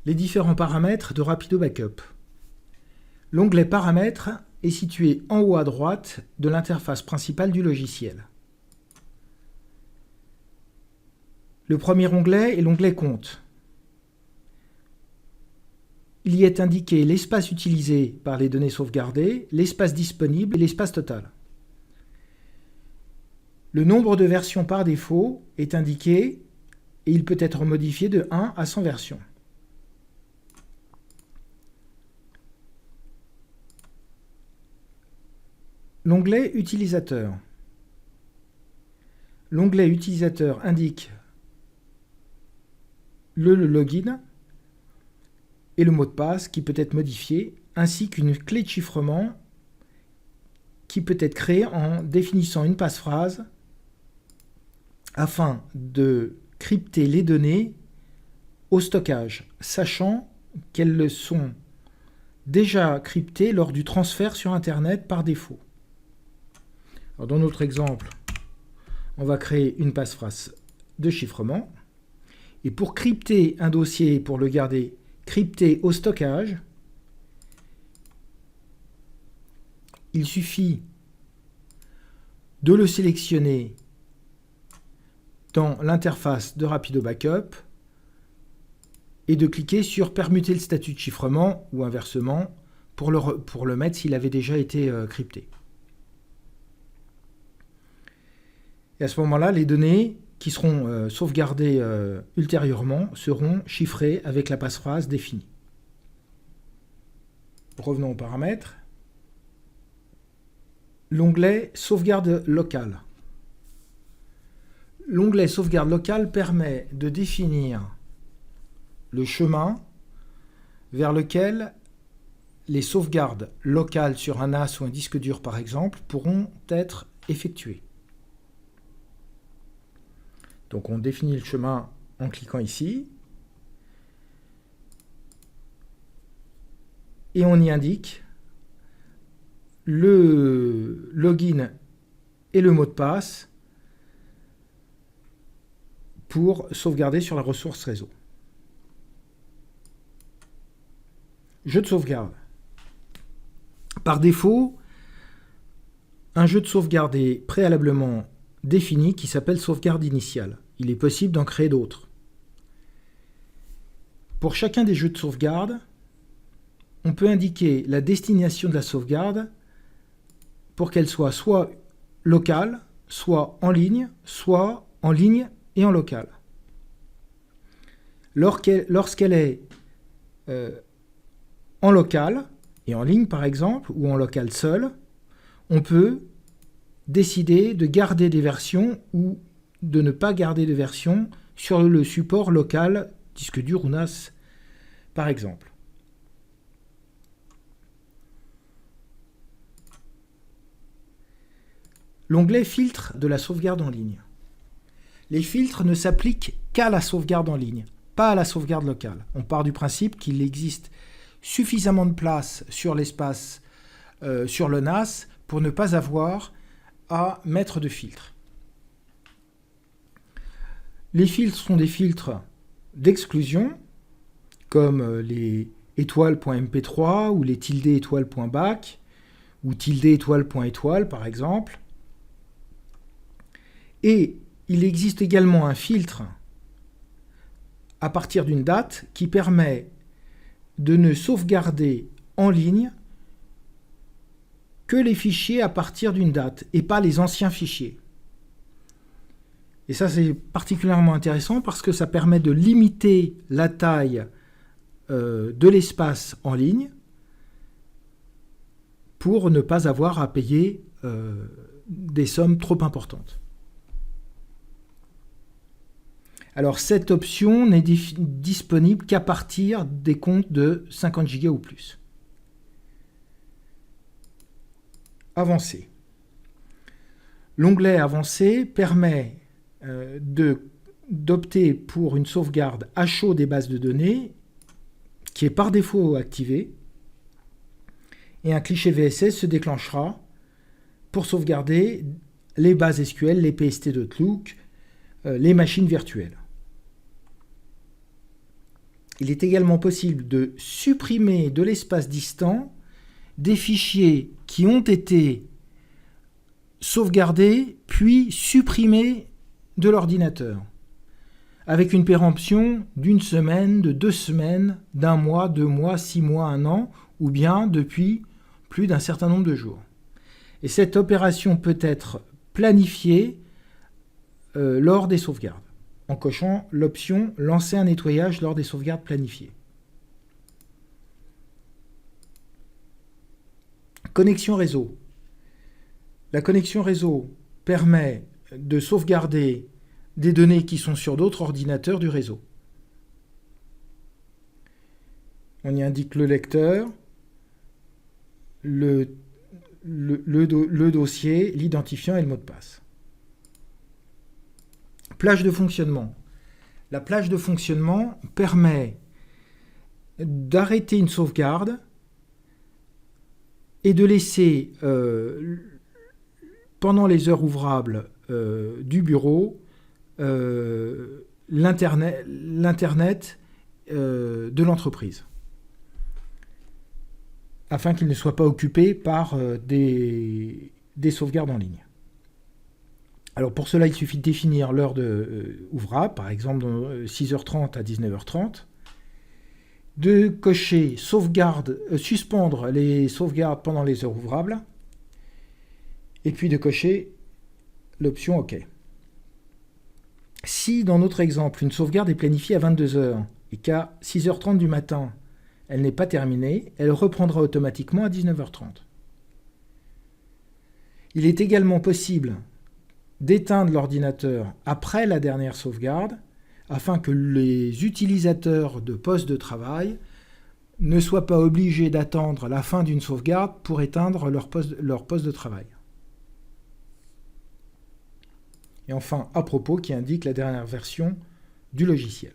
Les différents paramètres de Rapido Backup. L'onglet Paramètres est situé en haut à droite de l'interface principale du logiciel. Le premier onglet est l'onglet Compte. Il y est indiqué l'espace utilisé par les données sauvegardées, l'espace disponible et l'espace total. Le nombre de versions par défaut est indiqué et il peut être modifié de 1 à 100 versions. L'onglet Utilisateur. L'onglet Utilisateur indique le login et le mot de passe qui peut être modifié, ainsi qu'une clé de chiffrement qui peut être créée en définissant une passphrase afin de crypter les données au stockage, sachant qu'elles sont déjà cryptées lors du transfert sur Internet par défaut. Alors dans notre exemple, on va créer une passphrase de chiffrement. Et pour crypter un dossier, pour le garder crypté au stockage, il suffit de le sélectionner dans l'interface de Rapido Backup et de cliquer sur permuter le statut de chiffrement ou inversement pour le mettre s'il avait déjà été crypté. Et à ce moment-là, les données qui seront sauvegardées ultérieurement seront chiffrées avec la passphrase définie. Revenons aux paramètres. L'onglet Sauvegarde locale. L'onglet Sauvegarde locale permet de définir le chemin vers lequel les sauvegardes locales sur un NAS ou un disque dur par exemple pourront être effectuées. Donc on définit le chemin en cliquant ici et on y indique le login et le mot de passe pour sauvegarder sur la ressource réseau. Jeu de sauvegarde. Par défaut, un jeu de sauvegarde est préalablement défini qui s'appelle sauvegarde initiale. Il est possible d'en créer d'autres. Pour chacun des jeux de sauvegarde, on peut indiquer la destination de la sauvegarde pour qu'elle soit locale, soit en ligne et en local. Lorsqu'elle est en local et en ligne par exemple, ou en local seul, on peut décider de garder des versions ou de ne pas garder de versions sur le support local, disque dur ou NAS par exemple. L'onglet Filtre de la sauvegarde en ligne. Les filtres ne s'appliquent qu'à la sauvegarde en ligne, pas à la sauvegarde locale. On part du principe qu'il existe suffisamment de place sur l'espace, sur le NAS, pour ne pas avoir à mettre de filtres. Les filtres sont des filtres d'exclusion, comme les étoiles.mp3 ou les ~étoile.back ou ~étoile.étoile par exemple. Et il existe également un filtre à partir d'une date qui permet de ne sauvegarder en ligne que les fichiers à partir d'une date et pas les anciens fichiers. Et ça, c'est particulièrement intéressant parce que ça permet de limiter la taille de l'espace en ligne pour ne pas avoir à payer des sommes trop importantes. Alors, cette option n'est disponible qu'à partir des comptes de 50 Go ou plus. Avancé. L'onglet Avancé permet d'opter pour une sauvegarde à chaud des bases de données qui est par défaut activée et un cliché VSS se déclenchera pour sauvegarder les bases SQL, les PST d'Outlook, les machines virtuelles. Il est également possible de supprimer de l'espace distant des fichiers qui ont été sauvegardés puis supprimés de l'ordinateur, avec une péremption d'une semaine, de 2 semaines, d'1 mois, 2 mois, 6 mois, 1 an, ou bien depuis plus d'un certain nombre de jours. Et cette opération peut être planifiée lors des sauvegardes, en cochant l'option « Lancer un nettoyage lors des sauvegardes planifiées ». Connexion réseau. La connexion réseau permet de sauvegarder des données qui sont sur d'autres ordinateurs du réseau. On y indique le lecteur, le dossier, l'identifiant et le mot de passe. Plage de fonctionnement. La plage de fonctionnement permet d'arrêter une sauvegarde et de laisser, pendant les heures ouvrables du bureau, l'Internet de l'entreprise, afin qu'il ne soit pas occupé par des sauvegardes en ligne. Alors pour cela, il suffit de définir l'heure ouvrable, par exemple de 6h30 à 19h30, de cocher suspendre les sauvegardes pendant les heures ouvrables, et puis de cocher l'option OK. Si, dans notre exemple, une sauvegarde est planifiée à 22h et qu'à 6h30 du matin, elle n'est pas terminée, elle reprendra automatiquement à 19h30. Il est également possible d'éteindre l'ordinateur après la dernière sauvegarde, afin que les utilisateurs de postes de travail ne soient pas obligés d'attendre la fin d'une sauvegarde pour éteindre leur poste de travail. Et enfin, à propos, qui indique la dernière version du logiciel.